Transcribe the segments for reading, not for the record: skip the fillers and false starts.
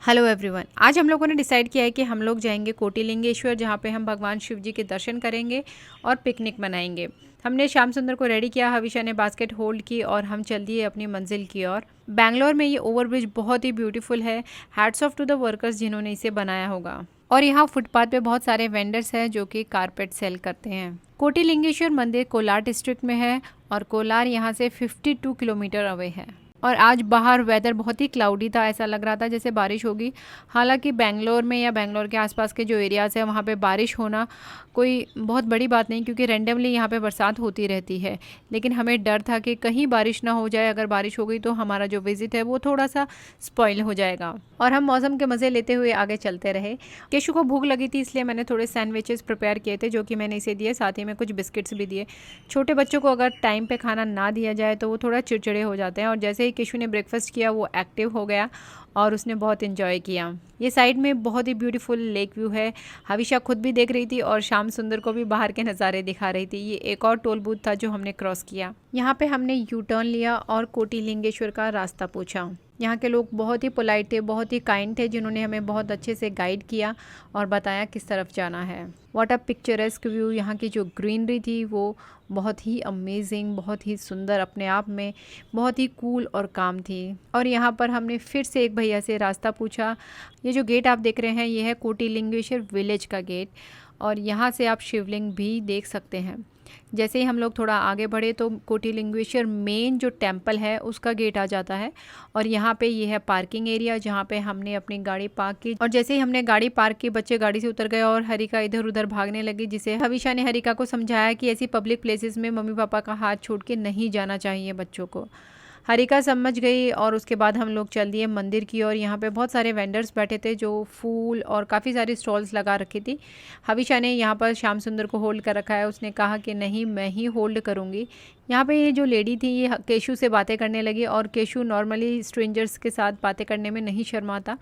Hello everyone, आज हम लोगों ने डिसाइड किया है कि हम लोग जाएंगे कोटिलिंगेश्वर, जहाँ पे हम भगवान शिव जी के दर्शन करेंगे और पिकनिक मनाएंगे। हमने श्याम सुंदर को रेडी किया, हविशा ने बास्केट होल्ड की और हम चल दिए अपनी मंजिल की ओर। बैंगलोर में ये ओवरब्रिज बहुत ही ब्यूटीफुल है। Hats off to the workers जिन्होंने इसे बनाया होगा। और यहाँ फुटपाथ पे बहुत सारे वेंडर्स हैं जो कि कारपेट सेल करते हैं। कोटिलिंगेश्वर मंदिर कोलार डिस्ट्रिक्ट में है और कोलार यहाँ से 52 किलोमीटर अवे है। और आज बाहर वेदर बहुत ही क्लाउडी था, ऐसा लग रहा था जैसे बारिश होगी। हालांकि बेंगलोर में या बेंगलोर के आसपास के जो एरियाज़ है वहाँ पे बारिश होना कोई बहुत बड़ी बात नहीं, क्योंकि रैंडमली यहाँ पे बरसात होती रहती है। लेकिन हमें डर था कि कहीं बारिश ना हो जाए, अगर बारिश हो गई तो हमारा जो विज़िट है वो थोड़ा सा स्पॉइल हो जाएगा। और हम मौसम के मज़े लेते हुए आगे चलते रहे। केशु को भूख लगी थी, इसलिए मैंने थोड़े सैंडविचेस प्रिपेयर किए थे जो कि मैंने इसे दिए, साथ ही में कुछ बिस्किट्स भी दिए। छोटे बच्चों को अगर टाइम पे खाना ना दिया जाए तो वो थोड़ा चिड़चिड़े हो जाते हैं। और जैसे ही केशु ने ब्रेकफास्ट किया वो एक्टिव हो गया और उसने बहुत इन्जॉय किया। ये साइड में बहुत ही ब्यूटीफुल लेक व्यू है। हविशा खुद भी देख रही थी और श्याम सुंदर को भी बाहर के नज़ारे दिखा रही थी। ये एक और टोल बूथ था जो हमने क्रॉस किया। यहाँ पे हमने यू टर्न लिया और कोटिलिंगेश्वर का रास्ता पूछा। यहाँ के लोग बहुत ही पोलाइट थे, बहुत ही काइंड थे, जिन्होंने हमें बहुत अच्छे से गाइड किया और बताया किस तरफ जाना है। What a picturesque view. यहाँ की जो ग्रीनरी थी वो बहुत ही अमेजिंग, बहुत ही सुंदर अपने आप में, बहुत ही कूल और काम थी। और यहाँ पर हमने फिर से एक भैया से रास्ता पूछा। ये जो गेट आप देख रहे हैं ये है कोटिलिंगेश्वर विलेज का गेट और यहाँ से आप शिवलिंग भी देख सकते हैं। जैसे ही हम लोग थोड़ा आगे बढ़े तो कोटिलिंगेश्वर मेन जो टेंपल है उसका गेट आ जाता है। और यहाँ पे ये है पार्किंग एरिया जहाँ पे हमने अपनी गाड़ी पार्क की। और जैसे ही हमने गाड़ी पार्क की, बच्चे गाड़ी से उतर गए और हरिका इधर उधर भागने लगी, जिसे हविशा ने हरिका को समझाया कि ऐसी पब्लिक प्लेसेस में मम्मी पापा का हाथ छोड़ के नहीं जाना चाहिए बच्चों को। हरिका समझ गई और उसके बाद हम लोग चल दिए मंदिर की ओर। यहाँ पे बहुत सारे वेंडर्स बैठे थे जो फूल और काफ़ी सारी स्टॉल्स लगा रखी थी। हविशा ने यहाँ पर श्याम सुंदर को होल्ड कर रखा है। उसने कहा कि नहीं, मैं ही होल्ड करूँगी। यहाँ पे ये जो लेडी थी ये केशु से बातें करने लगी और केशु नॉर्मली स्ट्रेंजर्स के साथ बातें करने में नहीं शर्माता।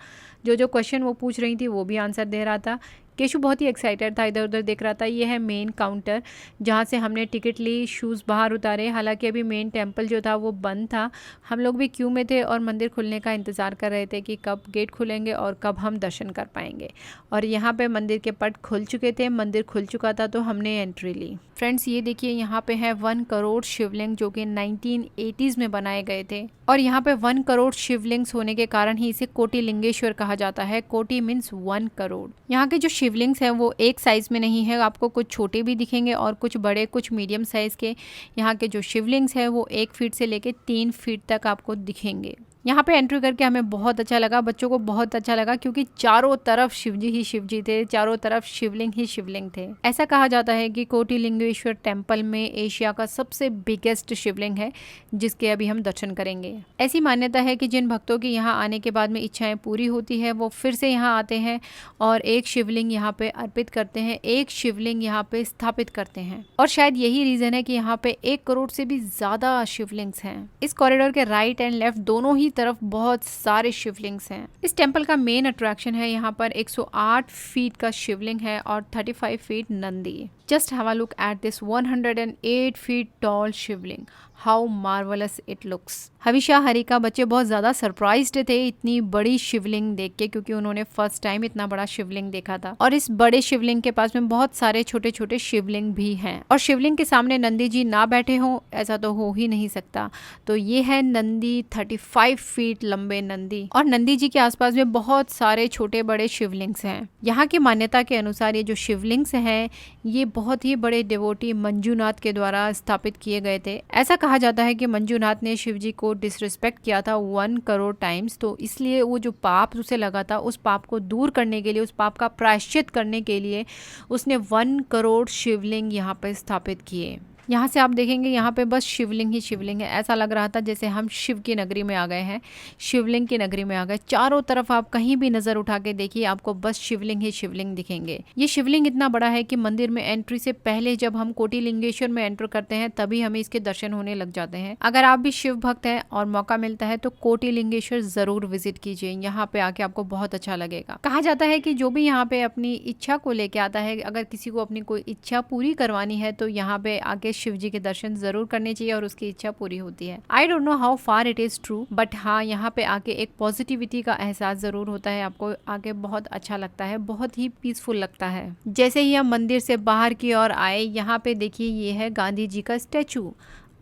जो क्वेश्चन वो पूछ रही थी वो भी आंसर दे रहा था। केशु बहुत ही एक्साइटेड था, इधर उधर देख रहा था। ये है मेन काउंटर जहाँ से हमने टिकट ली, शूज़ बाहर उतारे। हालांकि अभी मेन टेंपल जो था वो बंद था। हम लोग भी क्यू में थे और मंदिर खुलने का इंतज़ार कर रहे थे कि कब गेट खुलेंगे और कब हम दर्शन कर पाएंगे। और यहाँ पे मंदिर के पट खुल चुके थे, मंदिर खुल चुका था तो हमने एंट्री ली। फ्रेंड्स ये देखिए, यहाँ पे है 1 करोड़ शिवलिंग जो कि 1980s में बनाए गए थे। और यहाँ पे 1 करोड़ शिवलिंग्स होने के कारण ही इसे कोटिलिंगेश्वर कहा जाता है। कोटि मीन्स 1 करोड़। यहाँ के जो शिवलिंग्स हैं वो एक साइज में नहीं है, आपको कुछ छोटे भी दिखेंगे और कुछ बड़े, कुछ मीडियम साइज के। यहाँ के जो शिवलिंग्स हैं वो 1 फीट से लेके 3 फीट तक आपको दिखेंगे। यहाँ पे एंट्री करके हमें बहुत अच्छा लगा, बच्चों को बहुत अच्छा लगा, क्योंकि चारों तरफ शिवजी ही शिवजी थे, चारों तरफ शिवलिंग ही शिवलिंग थे। ऐसा कहा जाता है कि कोटिलिंगेश्वर टेम्पल में एशिया का सबसे बिगेस्ट शिवलिंग है जिसके अभी हम दर्शन करेंगे। ऐसी मान्यता है कि जिन भक्तों की यहाँ आने के बाद में इच्छाएं पूरी होती है वो फिर से यहाँ आते हैं और एक शिवलिंग यहाँ पे अर्पित करते हैं, एक शिवलिंग यहाँ पे स्थापित करते हैं। और शायद यही रीजन है कि यहाँ पे 1 करोड़ से भी ज्यादा शिवलिंग्स हैं। इस कॉरिडोर के राइट एंड लेफ्ट दोनों ही तरफ बहुत सारे शिवलिंग्स हैं। इस टेंपल का मेन अट्रैक्शन है यहाँ पर 108 फीट का शिवलिंग है और 35 feet Nandi. Just have a look at this 108 feet tall Shivling. How marvellous it looks. Havisha, Harika, बच्चे बहुत ज़्यादा सरप्राइज्ड थे इतनी बड़ी शिवलिंग देख के, क्योंकि उन्होंने फर्स्ट टाइम इतना बड़ा शिवलिंग देखा था। और इस बड़े शिवलिंग के पास में बहुत सारे छोटे छोटे शिवलिंग भी हैं। और शिवलिंग के सामने नंदी जी ना बैठे हों ऐसा तो हो ही नहीं सकता। तो ये है नंदी, 35 फीट लंबे नंदी। और नंदी जी के आसपास में बहुत सारे छोटे बड़े शिवलिंग्स हैं। यहाँ की मान्यता के अनुसार ये जो शिवलिंग्स हैं ये बहुत ही बड़े डिवोटी मंजूनाथ के द्वारा स्थापित किए गए थे। ऐसा कहा जाता है कि मंजूनाथ ने शिव जी को डिसरिस्पेक्ट किया था 1 करोड़ टाइम्स, तो इसलिए वो जो पाप उसे लगा था उस पाप को दूर करने के लिए, उस पाप का प्रायश्चित करने के लिए उसने 1 करोड़ शिवलिंग यहाँ पर स्थापित किए। यहाँ से आप देखेंगे यहाँ पे बस शिवलिंग ही शिवलिंग है। ऐसा लग रहा था जैसे हम शिव की नगरी में आ गए हैं, शिवलिंग की नगरी में आ गए। चारों तरफ आप कहीं भी नज़र उठा के देखिए, आपको बस शिवलिंग ही शिवलिंग दिखेंगे। ये शिवलिंग इतना बड़ा है कि मंदिर में एंट्री से पहले जब हम कोटिलिंगेश्वर में एंटर करते हैं तभी हमें इसके दर्शन होने लग जाते हैं। अगर आप भी शिव भक्त हैं और मौका मिलता है तो कोटिलिंगेश्वर जरूर विजिट कीजिए। यहाँ पे आके आपको बहुत अच्छा लगेगा। कहा जाता है कि जो भी यहाँ पे अपनी इच्छा को लेके आता है, अगर किसी को अपनी कोई इच्छा पूरी करवानी है तो यहाँ पे आके पहले शिव जी के दर्शन ज़रूर करने चाहिए और उसकी इच्छा पूरी होती है। I don't know how far it is true, but हाँ, यहाँ पे आके एक पॉजिटिविटी का एहसास ज़रूर होता है। आपको आके बहुत अच्छा लगता है, बहुत ही पीसफुल लगता है। जैसे ही हम मंदिर से बाहर की ओर आए, यहाँ पे देखिए ये है गांधी जी का स्टैचू।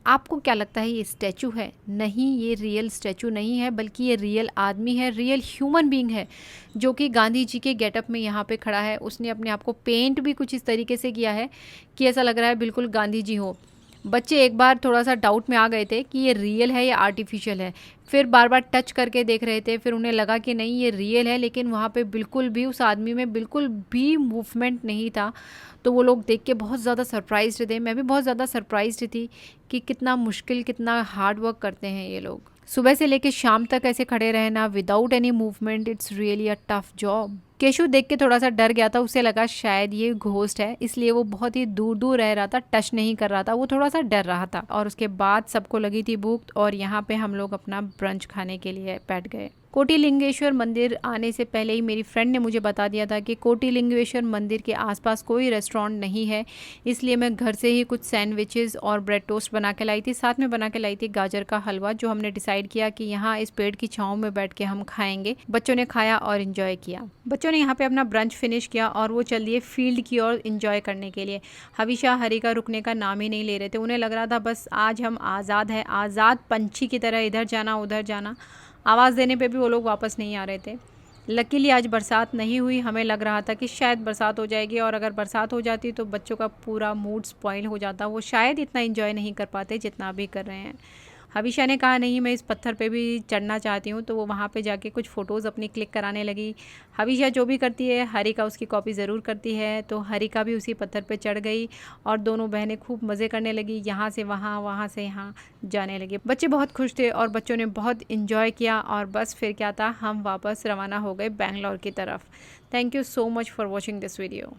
आपको क्या लगता है ये स्टैचू है? नहीं, ये रियल स्टैचू नहीं है, बल्कि ये रियल आदमी है, रियल ह्यूमन बीइंग है, जो कि गांधी जी के गेटअप में यहाँ पे खड़ा है। उसने अपने आप को पेंट भी कुछ इस तरीके से किया है कि ऐसा लग रहा है बिल्कुल गांधी जी हो। बच्चे एक बार थोड़ा सा डाउट में आ गए थे कि ये रियल है या आर्टिफिशियल है, फिर बार बार टच करके देख रहे थे, फिर उन्हें लगा कि नहीं ये रियल है, लेकिन वहाँ पे बिल्कुल भी उस आदमी में बिल्कुल भी मूवमेंट नहीं था। तो वो लोग देख के बहुत ज़्यादा सरप्राइज्ड थे, मैं भी बहुत ज़्यादा सरप्राइज्ड थी कि कितना मुश्किल, कितना हार्ड वर्क करते हैं ये लोग। सुबह से लेके शाम तक ऐसे खड़े रहना without any movement, it's really a tough job. Keshu देख के थोड़ा सा डर गया था, उसे लगा शायद ये घोस्ट है, इसलिए वो बहुत ही दूर दूर रह रहा था, टच नहीं कर रहा था, वो थोड़ा सा डर रहा था। और उसके बाद सबको लगी थी भूख और यहाँ पे हम लोग अपना ब्रंच खाने के लिए बैठ गए। कोटिलिंगेश्वर मंदिर आने से पहले ही मेरी फ्रेंड ने मुझे बता दिया था कि कोटिलिंगेश्वर मंदिर के आसपास कोई रेस्टोरेंट नहीं है, इसलिए मैं घर से ही कुछ सैंडविचेस और ब्रेड टोस्ट बना के लाई थी। साथ में बना के लाई थी गाजर का हलवा, जो हमने डिसाइड किया कि यहाँ इस पेड़ की छांव में बैठ के हम खाएंगे। बच्चों ने खाया और इन्जॉय किया। बच्चों ने यहाँ पे अपना ब्रंच फिनिश किया और वो चल दिए फील्ड की ओर इन्जॉय करने के लिए। हविशा हरिका रुकने का नाम ही नहीं ले रहे थे, उन्हें लग रहा था बस आज हम आज़ाद हैं, आज़ाद पंछी की तरह इधर जाना उधर जाना। आवाज़ देने पे भी वो लोग वापस नहीं आ रहे थे। लकीली आज बरसात नहीं हुई, हमें लग रहा था कि शायद बरसात हो जाएगी, और अगर बरसात हो जाती तो बच्चों का पूरा मूड स्पॉइल हो जाता, वो शायद इतना एंजॉय नहीं कर पाते जितना अभी कर रहे हैं। हविशा ने कहा नहीं, मैं इस पत्थर पे भी चढ़ना चाहती हूँ, तो वो वहाँ पे जाके कुछ फ़ोटोज़ अपनी क्लिक कराने लगी। हविशा जो भी करती है हरिका उसकी कॉपी ज़रूर करती है, तो हरिका भी उसी पत्थर पे चढ़ गई और दोनों बहनें खूब मज़े करने लगी, यहाँ से वहाँ, वहाँ से यहाँ जाने लगे। बच्चे बहुत खुश थे और बच्चों ने बहुत इन्जॉय किया, और बस फिर क्या था, हम वापस रवाना हो गए बैंगलोर की तरफ। Thank you so much for watching this video.